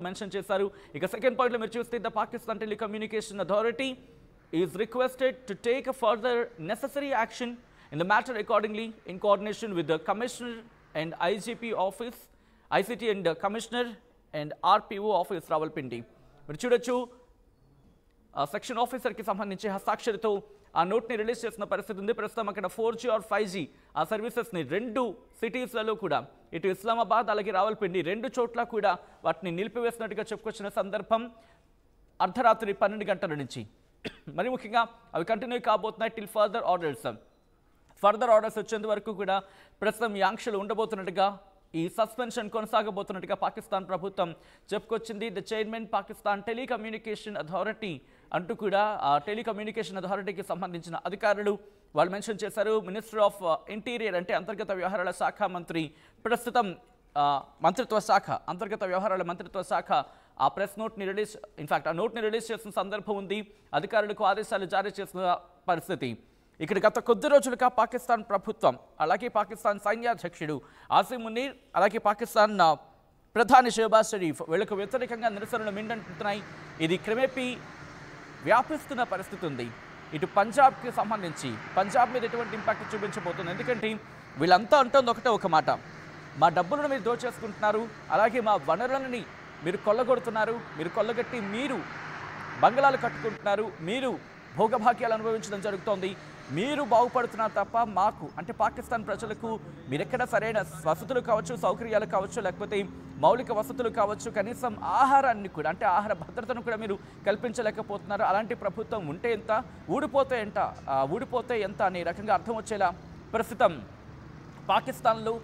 Mention చేశారు. ఇక second పాయింట్లో మీరు చూస్తే the Pakistan telecommunication authority is requested to take a further necessary action in the matter accordingly in coordination with the Commissioner and IGP office, ICT and Commissioner and RPO office Rawalpindi. మీరు చూడొచ్చు section ఆఫీసర్కి సంబంధించి హస్తాక్షరితో ఆ నోట్ని release చేసిన పరిస్థితి ఉంది. ప్రస్తుతం అక్కడ 4G or 5G ఆ సర్వీసెస్ని రెండు సిటీస్లలో కూడా ఇటు ఇస్లామాబాద్ అలాగే రావల్పిండి రెండు చోట్ల కూడా వాటిని నిలిపివేసినట్టుగా చెప్పుకొచ్చిన సందర్భం అర్ధరాత్రి 12 గంటల నుంచి. మరి ముఖ్యంగా అవి కంటిన్యూ కాబోతున్నాయి టిల్ ఫర్దర్ ఆర్డర్స్ వచ్చేంత వరకు కూడా ప్రస్తుతం ఈ ఆంక్షలు ఉండబోతున్నట్టుగా ఈ సస్పెన్షన్ కొనసాగబోతున్నట్టుగా పాకిస్తాన్ ప్రభుత్వం చెప్పుకొచ్చింది. The chairman Pakistan telecommunication authority అంటూ కూడా ఆ టెలికమ్యూనికేషన్ అథారిటీకి సంబంధించిన అధికారులు వాళ్ళు మెన్షన్ చేశారు. మినిస్టర్ ఆఫ్ ఇంటీరియర్ అంటే అంతర్గత వ్యవహారాల శాఖ మంత్రి ప్రస్తుతం అంతర్గత వ్యవహారాల మంత్రిత్వ శాఖ ఆ ప్రెస్ నోట్ని ఆ నోట్ని రిలీజ్ చేసిన సందర్భం ఉంది. అధికారులకు ఆదేశాలు జారీ చేసిన పరిస్థితి. ఇక్కడ గత కొద్ది రోజులుగా పాకిస్తాన్ ప్రభుత్వం అలాగే పాకిస్తాన్ సైన్యాధ్యక్షుడు ఆసిమ్ మునీర్ అలాగే పాకిస్తాన్ ప్రధాని షెహబాజ్ షరీఫ్ వీళ్లకు వ్యతిరేకంగా నిరసనలు మిండంటున్నాయి. ఇది క్రమేపీ వ్యాపిస్తున్న పరిస్థితి ఉంది. ఇటు పంజాబ్కి సంబంధించి పంజాబ్ మీద ఎటువంటి ఇంపాక్ట్ చూపించబోతుంది. ఎందుకంటే వీళ్ళంతా అంటుంది ఒకటే ఒక మాట, మా డబ్బులను మీరు దోచేసుకుంటున్నారు, అలాగే మా వనరులని మీరు కొల్లగొడుతున్నారు, మీరు కొల్లగట్టి మీరు బంగళాలు కట్టుకుంటున్నారు, మీరు భోగభాగ్యాలు అనుభవించడం జరుగుతోంది, మీరు బాగుపడుతున్నారు తప్ప మాకు అంటే పాకిస్తాన్ ప్రజలకు మీరెక్కడ సరైన వసతులు కావచ్చు, సౌకర్యాలు కావచ్చు, లేకపోతే మౌలిక వసతులు కావచ్చు, కనీసం ఆహారాన్ని కూడా అంటే ఆహార భద్రతను కూడా మీరు కల్పించలేకపోతున్నారు. అలాంటి ప్రభుత్వం ఉంటే ఎంత, ఊడిపోతే ఎంత అనే రకంగా అర్థం వచ్చేలా ప్రస్తుతం పాకిస్తాన్లో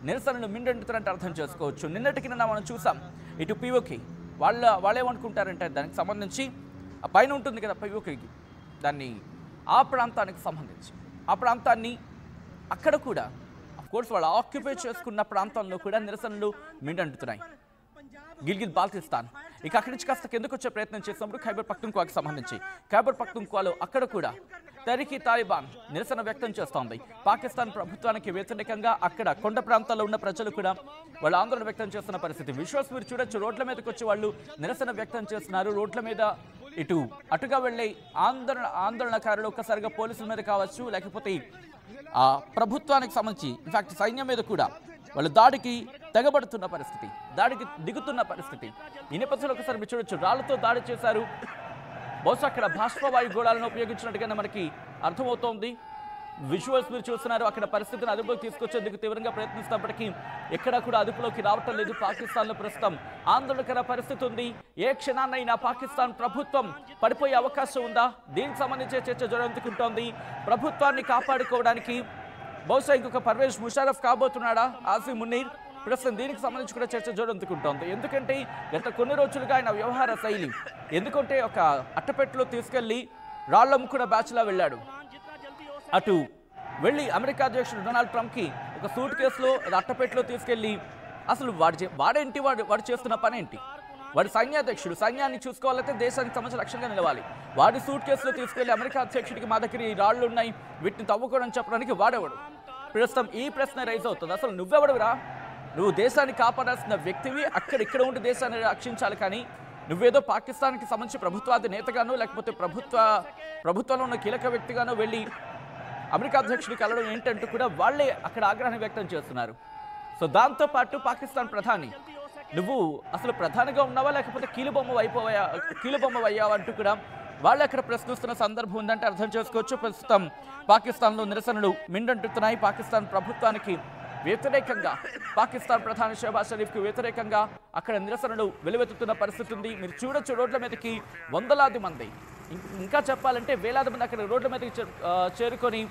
నిరసనలు మిండెండుతున్నట్టు అర్థం చేసుకోవచ్చు. నిన్నటికి మనం చూసాం ఇటు పిఓకి వాళ్ళేమనుకుంటారంటే దానికి సంబంధించి ఆ పైన ఉంటుంది కదా పిఓకి దాన్ని ఆ ప్రాంతానికి సంబంధించి ఆ ప్రాంతాన్ని అక్కడ కూడా అఫ్కోర్స్ వాళ్ళు ఆక్యుపై చేసుకున్న ప్రాంతంలో కూడా నిరసనలు మిండంటున్నాయి. గిల్గిత్ బాల్టిస్తాన్ ఇక అక్కడి నుంచి కాస్త కిందకు వచ్చే ప్రయత్నం చేసినప్పుడు ఖైబర్ పఖ్తూన్ఖ్వాకి సంబంధించి ఖైబర్ పఖ్తూన్ఖ్వాలో అక్కడ కూడా తహ్రీక్-ఈ తాలిబాన్ నిరసన వ్యక్తం చేస్తోంది. పాకిస్తాన్ ప్రభుత్వానికి వ్యతిరేకంగా అక్కడ కొండ ప్రాంతాల్లో ఉన్న ప్రజలు కూడా వాళ్ళు ఆందోళన వ్యక్తం చేస్తున్న పరిస్థితి. విజువల్స్ మీరు చూడొచ్చు, రోడ్ల మీదకి వచ్చి వాళ్ళు నిరసన వ్యక్తం చేస్తున్నారు. రోడ్ల మీద అటుగా వెళ్ళే ఆందోళనకారులు ఒక్కసారిగా పోలీసుల మీద కావచ్చు, లేకపోతే ఆ ప్రభుత్వానికి సంబంధించి ఇన్ఫాక్ట్ సైన్యం మీద కూడా వాళ్ళు దాడికి తెగబడుతున్న పరిస్థితి, దాడికి దిగుతున్న పరిస్థితి. ఈ నేపథ్యంలో ఒకసారి మీరు చూడొచ్చు, రాళ్లతో దాడి చేశారు. బహుశా అక్కడ బాష్పవాయు గోళాలను ఉపయోగించినట్టుగానే మనకి అర్థమవుతోంది. విజువల్స్ మీరు చూస్తున్నారు. అక్కడ పరిస్థితిని అదుపులోకి తీసుకొచ్చేందుకు తీవ్రంగా ప్రయత్నిస్తున్నప్పటికీ ఎక్కడా కూడా అదుపులోకి రావటం లేదు. పాకిస్తాన్లో ప్రస్తుతం ఆందోళనకర పరిస్థితి ఉంది. ఏ క్షణాన్నైనా పాకిస్తాన్ ప్రభుత్వం పడిపోయే అవకాశం ఉందా, దీనికి సంబంధించే చర్చ జరుగుతుంటోంది. ప్రభుత్వాన్ని కాపాడుకోవడానికి బహుశా ఇంకొక పర్వేజ్ ముషారఫ్ కాబోతున్నాడా ఆసిమ్ మునీర్, ప్రస్తుతం దీనికి సంబంధించి కూడా చర్చ జోడెందుకుంటోంది. ఎందుకంటే గత కొన్ని రోజులుగా ఆయన వ్యవహార శైలి ఎందుకంటే ఒక అట్టపెట్టెలో తీసుకెళ్లి రాళ్లమ్ముకున్న బ్యాచ్లా వెళ్ళాడు. అటు వెళ్ళి అమెరికా అధ్యక్షుడు డొనాల్డ్ ట్రంప్కి ఒక సూట్ కేసులో అట్టపెట్టెలో తీసుకెళ్లి అసలు వాడు చేస్తున్న పని ఏంటి, వాడి సైన్యాధ్యక్షుడు, సైన్యాన్ని చూసుకోవాలంటే దేశానికి సంబంధించిన లక్ష్యంగా నిలవాలి. వాడి సూట్ కేసులో తీసుకెళ్లి అమెరికా అధ్యక్షుడికి మా దగ్గర ఈ రాళ్లు ఉన్నాయి వీటిని తవ్వుకోవడం చెప్పడానికి వాడేవాడు. ప్రస్తుతం ఈ ప్రశ్న రైజ్ అవుతుంది, అసలు నువ్వెవడురా, నువ్వు దేశాన్ని కాపాడాల్సిన వ్యక్తివి, ఇక్కడ ఉండి దేశాన్ని రక్షించాలి, కానీ నువ్వేదో పాకిస్తాన్కి సంబంధించి ప్రభుత్వాది నేతగానో లేకపోతే ప్రభుత్వంలో ఉన్న కీలక వ్యక్తిగానో వెళ్ళి అమెరికా అధ్యక్షుడికి వెళ్ళడం ఏంటంటూ కూడా వాళ్ళే అక్కడ ఆగ్రహం వ్యక్తం చేస్తున్నారు. సో దాంతోపాటు పాకిస్తాన్ ప్రధాని నువ్వు అసలు ప్రధానిగా ఉన్నావా లేకపోతే కీలుబొమ్మ అయ్యావా అంటూ కూడా వాళ్ళు అక్కడ ప్రశ్నిస్తున్న సందర్భం ఉందంటే అర్థం చేసుకోవచ్చు. ప్రస్తుతం పాకిస్తాన్లో నిరసనలు మిండంటున్నాయి. పాకిస్తాన్ ప్రభుత్వానికి వ్యతిరేకంగా పాకిస్తాన్ ప్రధాని షెహబాజ్ షరీఫ్కి వ్యతిరేకంగా అక్కడ నిరసనలు వెలువెత్తుతున్న పరిస్థితి ఉంది. మీరు చూడొచ్చు, రోడ్ల మీదకి వందలాది మంది, ఇంకా చెప్పాలంటే వేలాది మంది అక్కడ రోడ్ల మీదకి చేరుకొని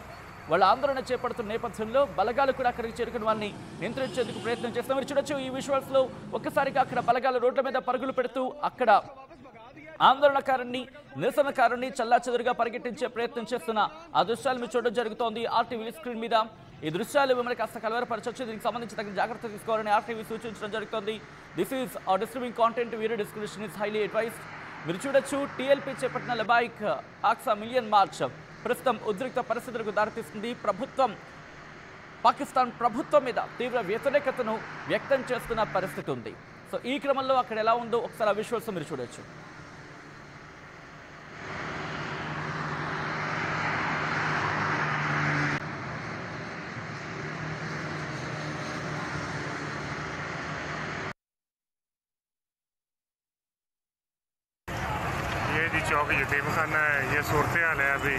వాళ్ళ ఆందోళన చేపడుతున్న నేపథ్యంలో బలగాలు కూడా అక్కడికి చేరుకుని వాళ్ళని నియంత్రించేందుకు ప్రయత్నం చేస్తున్నారు. మీరు చూడొచ్చు ఈ విజువల్స్లో ఒక్కసారిగా అక్కడ బలగాలు రోడ్ల మీద పరుగులు పెడుతూ అక్కడ నిరసనకారుణ్ణి చల్లాచెదురుగా పరిగెట్టించే ప్రయత్నం చేస్తున్న ఆ దృశ్యాలు మీరు చూడడం జరుగుతోంది. ఆర్టీవీ స్క్రీన్ మీద ఈ దృశ్యాలు మిమ్మల్ని కాస్త కలవరపరచవచ్చు. దీనికి సంబంధించి తగిన జాగ్రత్త తీసుకోవాలని ఆర్టీవీ సూచించడం జరుగుతోంది. This is distributing content video description is highly advised. మీరు చూడొచ్చు, టీఎల్పీ చేపట్టిన లబాయిక్ ఆక్సా మిలియన్ మార్చ్ ప్రస్తుతం ఉద్రిక్త పరిస్థితులకు దారితీస్తుంది. పాకిస్తాన్ ప్రభుత్వం మీద తీవ్ర వ్యతిరేకతను వ్యక్తం చేస్తున్న పరిస్థితి ఉంది. సో ఈ క్రమంలో అక్కడ ఎలా ఉందో ఒకసారి ఆ విజువల్స్ మీరు చూడొచ్చు. ये जी चौक यतीम खाना है, ये सूरत हाल है अभी।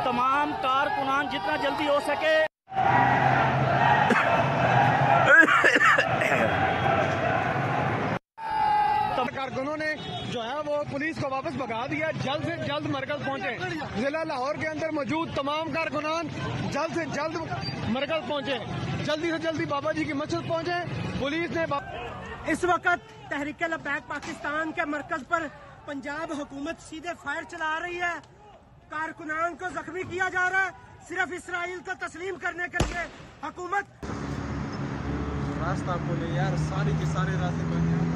तमाम कारकुनान जितना जल्दी हो सके कारकुनों ने जो है वो पुलिस को वापस भगा दिया। जल्द से जल्द मरकज पहुंचे। जिला लाहौर के अंदर मौजूद तमाम कारकुनान जल्द से जल्द मरकज पहुंचे, जल्दी से जल्दी बाबा जी की मस्जिद पहुंचे। पुलिस ने इस वक्त तहरीक लबैक पाकिस्तान के मरकज पर पंजाब हुकूमत सीधे फायर चला रही है। कारकुनान को जख्मी किया जा रहा है सिर्फ इसराइल को तस्लीम करने के लिए। हुकूमत रास्ता खोले यार, सारे के सारे रास्ते बन गए।